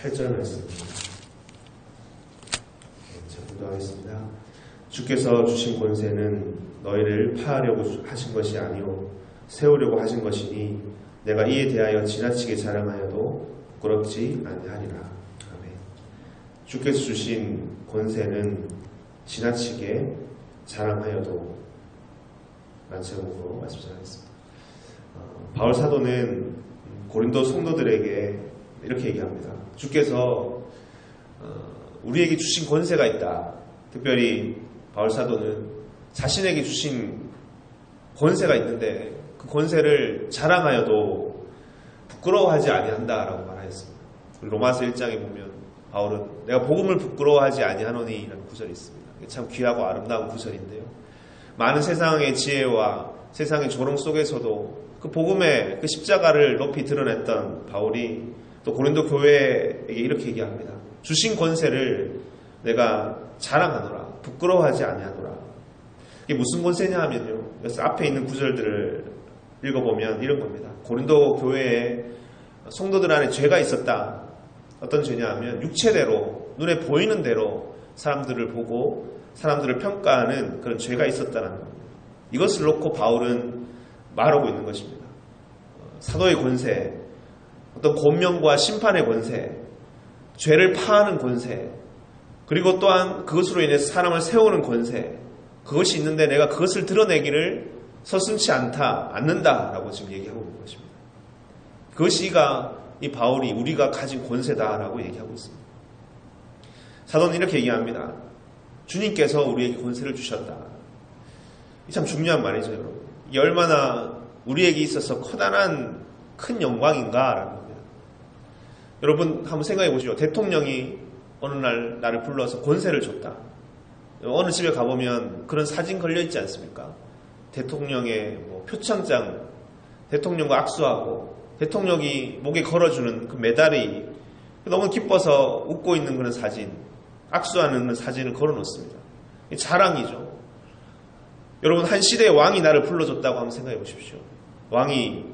8절 말씀입니다. 기도하겠습니다. 주께서 주신 권세는 너희를 파하려고 하신 것이 아니요 세우려고 하신 것이니 내가 이에 대하여 지나치게 자랑하여도 부끄럽지 아니하리라. 아멘. 주께서 주신 권세는 지나치게 자랑하여도 라는 제목으로 말씀 전하겠습니다. 바울 사도는 고린도 성도들에게 이렇게 얘기합니다. 주께서 우리에게 주신 권세가 있다. 특별히 바울 사도는 자신에게 주신 권세가 있는데 그 권세를 자랑하여도 부끄러워하지 아니한다라고 말하였습니다. 로마서 1장에 보면 바울은 내가 복음을 부끄러워하지 아니하노니 라는 구절이 있습니다. 참 귀하고 아름다운 구절인데요. 많은 세상의 지혜와 세상의 조롱 속에서도 그 복음의 그 십자가를 높이 드러냈던 바울이 또 고린도 교회에게 이렇게 얘기합니다. 주신 권세를 내가 자랑하노라. 부끄러워하지 아니하노라. 이게 무슨 권세냐 하면요. 그래서 앞에 있는 구절들을 읽어보면 이런 겁니다. 고린도 교회에 성도들 안에 죄가 있었다. 어떤 죄냐 하면 육체대로 눈에 보이는 대로 사람들을 보고 사람들을 평가하는 그런 죄가 있었다는 겁니다. 이것을 놓고 바울은 말하고 있는 것입니다. 사도의 권세, 어떤 권명과 심판의 권세, 죄를 파하는 권세, 그리고 또한 그것으로 인해서 사람을 세우는 권세, 그것이 있는데 내가 그것을 드러내기를 서슴지 않는다라고 지금 얘기하고 있는 것입니다. 그것이가 이 바울이 우리가 가진 권세다라고 얘기하고 있습니다. 사도는 이렇게 얘기합니다. 주님께서 우리에게 권세를 주셨다. 이 참 중요한 말이죠, 여러분. 이게 얼마나 우리에게 있어서 커다란 큰 영광인가라는 겁니다. 여러분 한번 생각해 보시죠. 대통령이 어느 날 나를 불러서 권세를 줬다. 어느 집에 가보면 그런 사진 걸려있지 않습니까? 대통령의 표창장, 대통령과 악수하고 대통령이 목에 걸어주는 그 메달이 너무 기뻐서 웃고 있는 그런 사진, 악수하는 그런 사진을 걸어놓습니다. 자랑이죠. 여러분 한 시대의 왕이 나를 불러줬다고 한번 생각해 보십시오. 왕이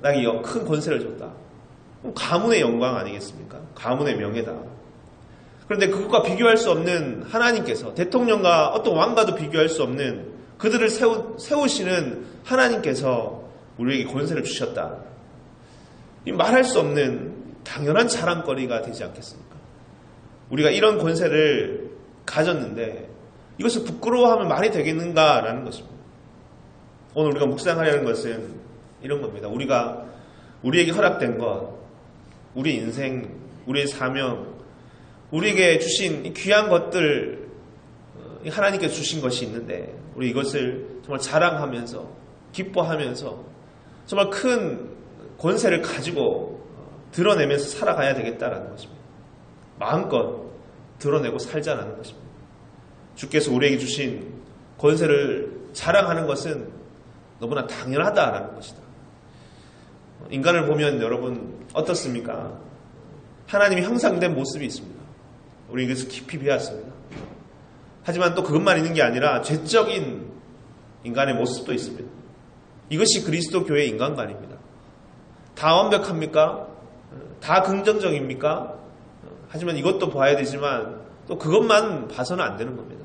나에게 큰 권세를 줬다. 가문의 영광 아니겠습니까? 가문의 명예다. 그런데 그것과 비교할 수 없는 하나님께서, 대통령과 어떤 왕과도 비교할 수 없는 그들을 세우시는 하나님께서 우리에게 권세를 주셨다. 말할 수 없는 당연한 자랑거리가 되지 않겠습니까? 우리가 이런 권세를 가졌는데 이것을 부끄러워하면 말이 되겠는가라는 것입니다. 오늘 우리가 묵상하려는 것은 이런 겁니다. 우리에게 허락된 것, 우리 인생, 우리의 사명, 우리에게 주신 귀한 것들, 하나님께서 주신 것이 있는데 우리 이것을 정말 자랑하면서 기뻐하면서 정말 큰 권세를 가지고 드러내면서 살아가야 되겠다라는 것입니다. 마음껏 드러내고 살자라는 것입니다. 주께서 우리에게 주신 권세를 자랑하는 것은 너무나 당연하다라는 것이다. 인간을 보면 여러분 어떻습니까? 하나님이 형상된 모습이 있습니다. 우리 이것을 깊이 배웠습니다. 하지만 또 그것만 있는 게 아니라 죄적인 인간의 모습도 있습니다. 이것이 그리스도 교회의 인간관입니다. 다 완벽합니까? 다 긍정적입니까? 하지만 이것도 봐야 되지만 또 그것만 봐서는 안 되는 겁니다.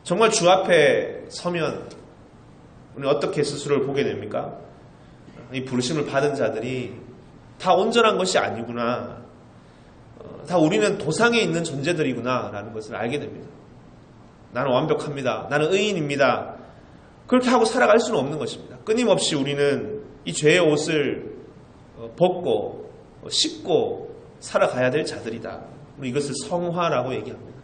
정말 주 앞에 서면 우리 어떻게 스스로를 보게 됩니까? 이 부르심을 받은 자들이 다 온전한 것이 아니구나. 다 우리는 도상에 있는 존재들이구나 라는 것을 알게 됩니다. 나는 완벽합니다. 나는 의인입니다. 그렇게 하고 살아갈 수는 없는 것입니다. 끊임없이 우리는 이 죄의 옷을 벗고 씻고 살아가야 될 자들이다. 우리 이것을 성화라고 얘기합니다.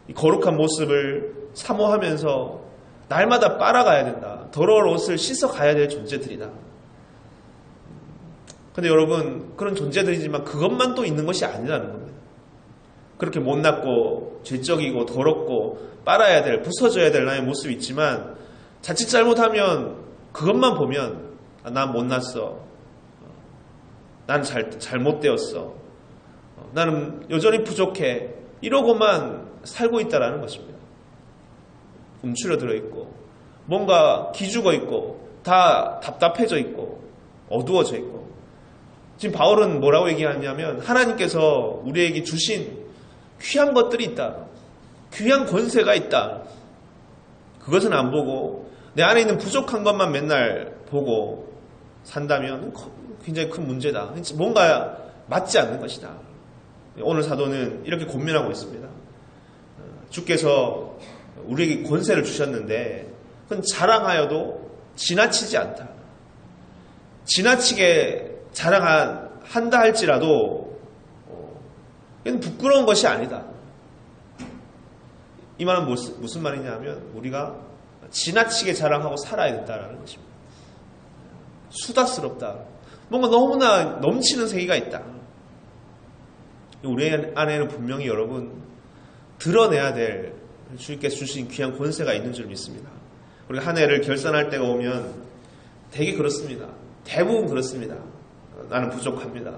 이 거룩한 모습을 사모하면서 날마다 빨아가야 된다. 더러운 옷을 씻어가야 될 존재들이다. 근데 여러분 그런 존재들이지만 그것만 또 있는 것이 아니라는 겁니다. 그렇게 못났고 죄적이고 더럽고 빨아야 될, 부서져야 될 나의 모습이 있지만 자칫 잘못하면 그것만 보면 난 못났어. 난 잘못되었어. 나는 여전히 부족해. 이러고만 살고 있다라는 것입니다. 움츠러들어 있고 뭔가 기죽어 있고 다 답답해져 있고 어두워져 있고 지금 바울은 뭐라고 얘기하냐면 하나님께서 우리에게 주신 귀한 것들이 있다. 귀한 권세가 있다. 그것은 안 보고 내 안에 있는 부족한 것만 맨날 보고 산다면 굉장히 큰 문제다. 뭔가 맞지 않는 것이다. 오늘 사도는 이렇게 고민하고 있습니다. 주께서 우리에게 권세를 주셨는데 그건 자랑하여도 지나치지 않다. 지나치게 자랑한다 할지라도 이건 부끄러운 것이 아니다. 이 말은 무슨 말이냐 하면 우리가 지나치게 자랑하고 살아야 된다는 것입니다. 수다스럽다. 뭔가 너무나 넘치는 세계가 있다. 우리 안에는 분명히 여러분 드러내야 될 주님께서 주신 귀한 권세가 있는 줄 믿습니다. 우리가 한 해를 결산할 때가 오면 되게 그렇습니다. 대부분 그렇습니다. 나는 부족합니다.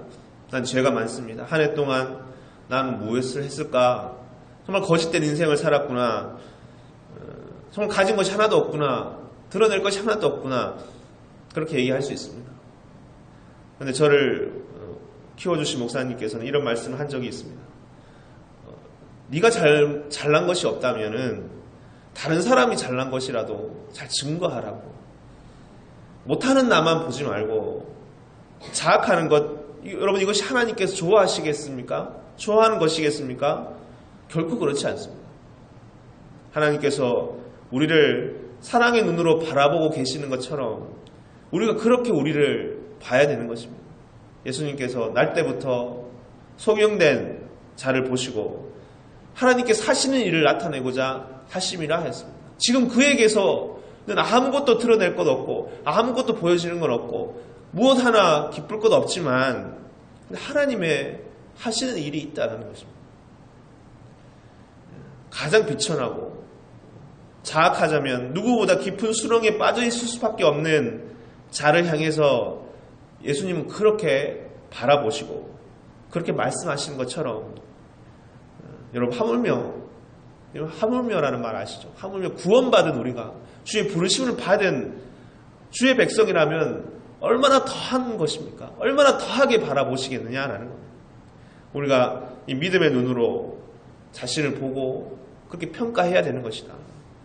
난 죄가 많습니다. 한 해 동안 나는 무엇을 했을까? 정말 거짓된 인생을 살았구나. 정말 가진 것이 하나도 없구나. 드러낼 것이 하나도 없구나. 그렇게 얘기할 수 있습니다. 그런데 저를 키워주신 목사님께서는 이런 말씀을 한 적이 있습니다. 네가 잘난 것이 없다면은 다른 사람이 잘난 것이라도 잘 증거하라고. 못하는 나만 보지 말고 자학하는 것, 여러분 이것이 하나님께서 좋아하시겠습니까? 좋아하는 것이겠습니까? 결코 그렇지 않습니다. 하나님께서 우리를 사랑의 눈으로 바라보고 계시는 것처럼 우리가 그렇게 우리를 봐야 되는 것입니다. 예수님께서 날 때부터 소경된 자를 보시고 하나님께서 하시는 일을 나타내고자 하심이라 했습니다. 지금 그에게서는 아무것도 드러낼 것 없고 아무것도 보여지는 건 없고 무엇 하나 기쁠 것 없지만 하나님의 하시는 일이 있다는 것입니다. 가장 비천하고 자학하자면 누구보다 깊은 수렁에 빠져 있을 수밖에 없는 자를 향해서 예수님은 그렇게 바라보시고 그렇게 말씀하시는 것처럼 여러분 하물며라는 말 아시죠? 하물며 구원받은 우리가 주의 부르심을 받은 주의 백성이라면 얼마나 더한 것입니까? 얼마나 더하게 바라보시겠느냐라는 겁니다. 우리가 이 믿음의 눈으로 자신을 보고 그렇게 평가해야 되는 것이다.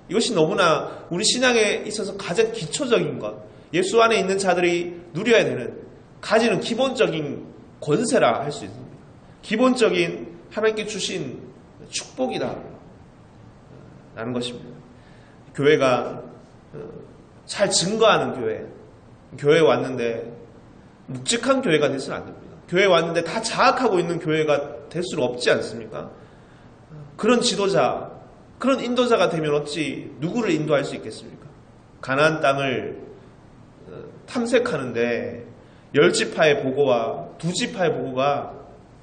이것이 너무나 우리 신앙에 있어서 가장 기초적인 것, 예수 안에 있는 자들이 누려야 되는, 가지는 기본적인 권세라 할 수 있습니다. 기본적인 하나님께 주신 축복이다 라는 것입니다. 교회가 잘 증거하는 교회에 왔는데 묵직한 교회가 돼서는 안 됩니다. 교회에 왔는데 다 자학하고 있는 교회가 될 수는 없지 않습니까? 그런 지도자, 그런 인도자가 되면 어찌 누구를 인도할 수 있겠습니까? 가나안 땅을 탐색하는데 10지파의 보고와 2지파의 보고가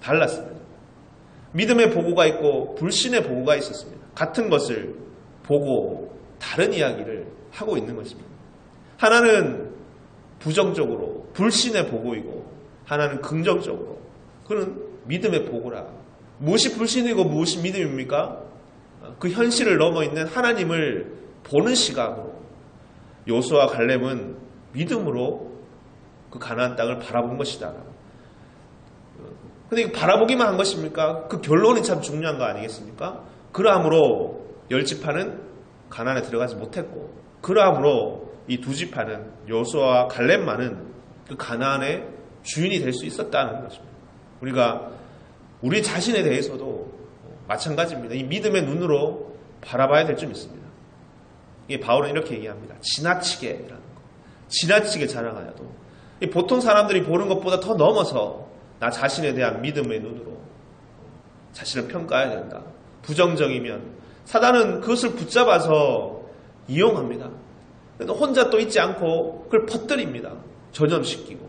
달랐습니다. 믿음의 보고가 있고 불신의 보고가 있었습니다. 같은 것을 보고 다른 이야기를 하고 있는 것입니다. 하나는 부정적으로 불신의 보고이고 하나는 긍정적으로 그는 믿음의 보고라. 무엇이 불신이고 무엇이 믿음입니까? 그 현실을 넘어있는 하나님을 보는 시각으로 여호수아와 갈렙은 믿음으로 그 가나안 땅을 바라본 것이다. 근데 바라보기만 한 것입니까? 그 결론이 참 중요한 거 아니겠습니까? 그러함으로 10지파는 가나안에 들어가지 못했고 그러함으로 이 2지파는 여호수아와 갈렙만은 그 가나안의 주인이 될 수 있었다는 것입니다. 우리가 우리 자신에 대해서도 마찬가지입니다. 이 믿음의 눈으로 바라봐야 될 점 있습니다. 이게 바울은 이렇게 얘기합니다. 지나치게라는 것. 지나치게 자랑하여도 보통 사람들이 보는 것보다 더 넘어서 나 자신에 대한 믿음의 눈으로 자신을 평가해야 된다. 부정적이면 사단은 그것을 붙잡아서 이용합니다. 혼자 또 있지 않고 그걸 퍼뜨립니다. 전염시키고.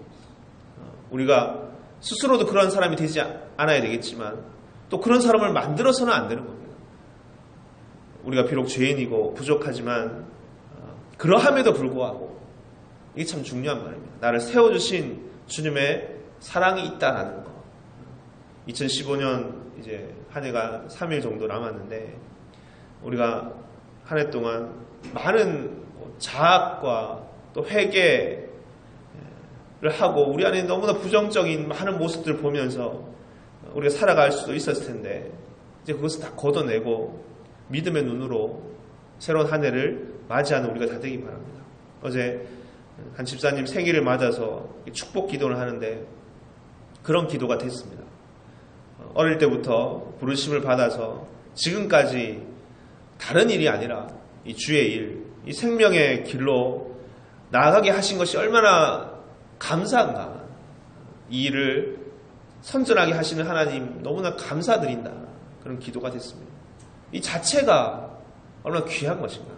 우리가 스스로도 그런 사람이 되지 않아야 되겠지만 또 그런 사람을 만들어서는 안 되는 겁니다. 우리가 비록 죄인이고 부족하지만 그러함에도 불구하고 이게 참 중요한 말입니다. 나를 세워주신 주님의 사랑이 있다라는 거. 2015년 이제 한 해가 3일 정도 남았는데 우리가 한 해 동안 많은 자학과 또 회개 하고 우리 안에 너무나 부정적인 많은 모습들을 보면서 우리가 살아갈 수도 있었을 텐데 이제 그것을 다 걷어내고 믿음의 눈으로 새로운 한 해를 맞이하는 우리가 다 되기 바랍니다. 어제 한 집사님 생일을 맞아서 축복 기도를 하는데 그런 기도가 됐습니다. 어릴 때부터 부르심을 받아서 지금까지 다른 일이 아니라 이 주의 일, 이 생명의 길로 나아가게 하신 것이 얼마나 감사한가. 이 일을 선전하게 하시는 하나님 너무나 감사드린다. 그런 기도가 됐습니다. 이 자체가 얼마나 귀한 것인가.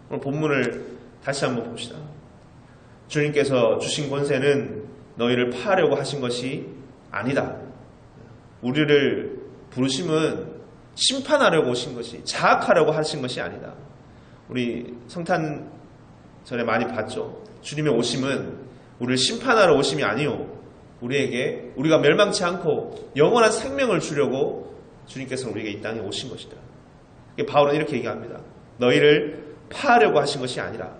오늘 본문을 다시 한번 봅시다. 주님께서 주신 권세는 너희를 파하려고 하신 것이 아니다. 우리를 부르심은 심판하려고 오신 것이, 자학하려고 하신 것이 아니다. 우리 성탄 전에 많이 봤죠. 주님의 오심은 우리를 심판하러 오심이 아니요, 우리에게 우리가 멸망치 않고 영원한 생명을 주려고 주님께서는 우리에게 이 땅에 오신 것이다. 바울은 이렇게 얘기합니다. 너희를 파하려고 하신 것이 아니라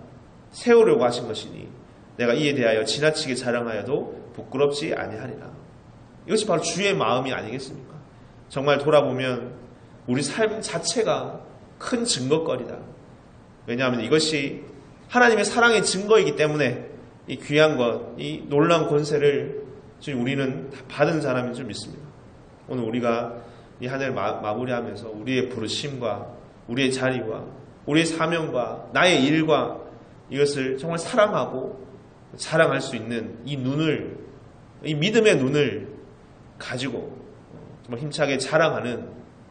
세우려고 하신 것이니 내가 이에 대하여 지나치게 자랑하여도 부끄럽지 아니하리라. 이것이 바로 주의 마음이 아니겠습니까? 정말 돌아보면 우리 삶 자체가 큰 증거거리다. 왜냐하면 이것이 하나님의 사랑의 증거이기 때문에 이 귀한 것, 이 놀라운 권세를 지금 우리는 다 받은 사람인 줄 믿습니다. 오늘 우리가 이 한 해를 마무리하면서 우리의 부르심과 우리의 자리와 우리의 사명과 나의 일과 이것을 정말 사랑하고 자랑할 수 있는 이 눈을, 이 믿음의 눈을 가지고 정말 힘차게 자랑하는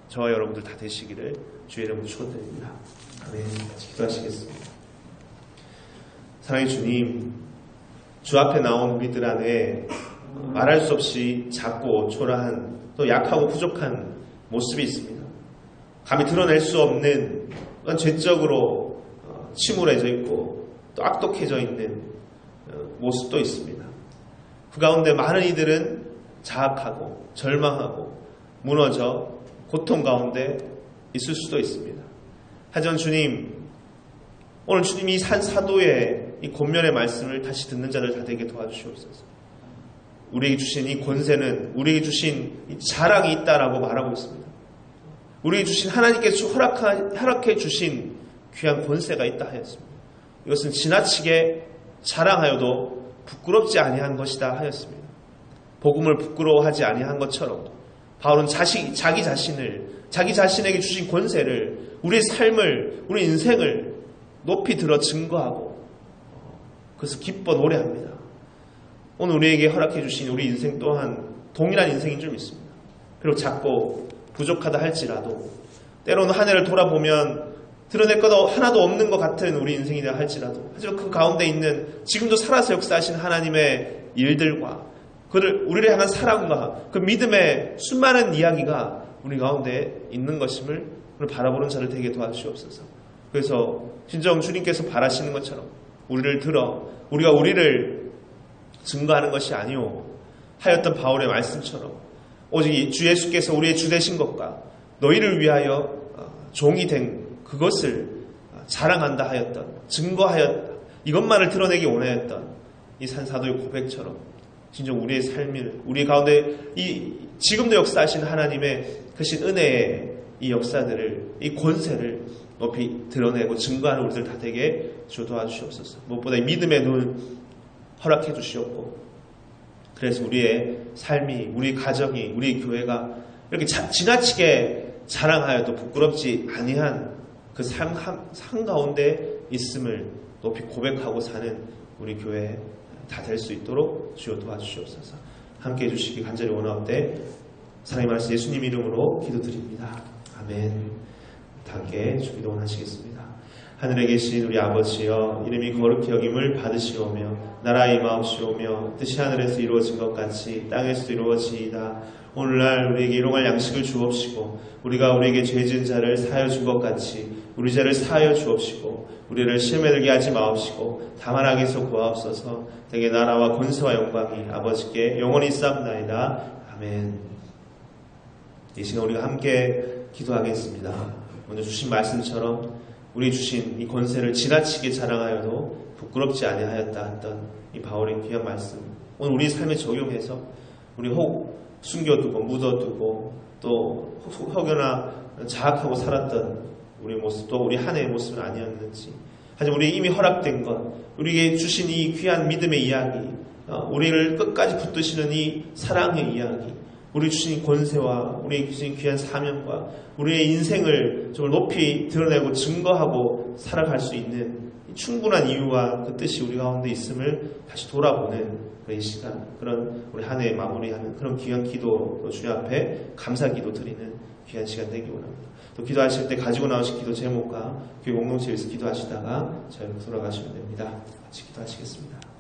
저와 여러분들 다 되시기를 주의 이름으로 축원드립니다. 아멘. 같이 기도하시겠습니다. 사랑의 주님, 주 앞에 나온 우리들 안에 말할 수 없이 작고 초라한 또 약하고 부족한 모습이 있습니다. 감히 드러낼 수 없는 그런 죄적으로 침울해져 있고 또 악독해져 있는 모습도 있습니다. 그 가운데 많은 이들은 자학하고 절망하고 무너져 고통 가운데 있을 수도 있습니다. 하지만 주님, 오늘 주님이 산 사도의 이 권면의 말씀을 다시 듣는 자들 다 되게 도와주시옵소서. 우리에게 주신 이 권세는, 우리에게 주신 이 자랑이 있다라고 말하고 있습니다. 우리에게 주신 하나님께서 허락해 주신 귀한 권세가 있다 하였습니다. 이것은 지나치게 자랑하여도 부끄럽지 아니한 것이다 하였습니다. 복음을 부끄러워하지 아니한 것처럼 바울은 자기 자신에게 주신 권세를, 우리의 삶을, 우리 인생을 높이 들어 증거하고 그래서 기뻐 노래합니다. 오늘 우리에게 허락해 주신 우리 인생 또한 동일한 인생인 줄 믿습니다. 그리고 작고 부족하다 할지라도 때로는 한 해를 돌아보면 드러낼 것 하나도 없는 것 같은 우리 인생이라 할지라도, 하지만 그 가운데 있는 지금도 살아서 역사하신 하나님의 일들과 우리를 향한 사랑과 그 믿음의 수많은 이야기가 우리 가운데 있는 것임을 바라보는 자를 되게 도와주시옵소서. 그래서 진정 주님께서 바라시는 것처럼 우리를 들어 우리가 우리를 증거하는 것이 아니오 하였던 바울의 말씀처럼 오직 주 예수께서 우리의 주 되신 것과 너희를 위하여 종이 된 그것을 자랑한다 하였던, 증거하였다, 이것만을 드러내기 원하였던 이 산사도의 고백처럼 진정 우리의 삶을, 우리 가운데 이 지금도 역사하신 하나님의 크신 은혜의 이 역사들을, 이 권세를 높이 드러내고 증거하는 우리들 다 되게 주 도와주시옵소서. 무엇보다 이 믿음의 눈 허락해 주시옵고, 그래서 우리의 삶이, 우리 가정이, 우리 교회가 이렇게 지나치게 자랑하여도 부끄럽지 아니한 그 삶 가운데 있음을 높이 고백하고 사는 우리 교회 다 될 수 있도록 주여 도와주시옵소서. 함께 해주시기 간절히 원하옵되 사랑의 말씀 예수님 이름으로 기도드립니다. 아멘. 함께 주기도 원하시겠습니다. 하늘에 계신 우리 아버지여, 이름이 거룩히 여김을 받으시오며 나라의 임하옵시오며 뜻이 하늘에서 이루어진 것 같이 땅에서도 이루어지이다. 오늘날 우리에게 일용할 양식을 주옵시고 우리가 우리에게 죄 지은 자를 사하여 준 것 같이 우리 죄를 사하여 주옵시고 우리를 시험에 들게 하지 마옵시고 다만 악에서 구하옵소서. 되게 나라와 권세와 영광이 아버지께 영원히 있사옵나이다. 아멘. 이 시간 우리가 함께 기도하겠습니다. 오늘 주신 말씀처럼 우리 주신 이 권세를 지나치게 자랑하여도 부끄럽지 아니하였다 했던 이 바울의 귀한 말씀, 오늘 우리 삶에 적용해서 우리 혹 숨겨두고 묻어두고 또 혹여나 자학하고 살았던 우리 모습, 또 우리 한 해의 모습은 아니었는지, 하지만 우리 이미 허락된 것, 우리에게 주신 이 귀한 믿음의 이야기, 우리를 끝까지 붙드시는 이 사랑의 이야기, 우리 주신 권세와 우리 주신 귀한 사명과 우리의 인생을 좀 높이 드러내고 증거하고 살아갈 수 있는 충분한 이유와 그 뜻이 우리 가운데 있음을 다시 돌아보는 그런 시간, 그런 우리 한 해 마무리하는 그런 귀한 기도, 주님 앞에 감사 기도 드리는 귀한 시간 되기 원합니다. 또 기도하실 때 가지고 나오신 기도 제목과 교회 공동체에서 기도하시다가 저희로 돌아가시면 됩니다. 같이 기도하시겠습니다.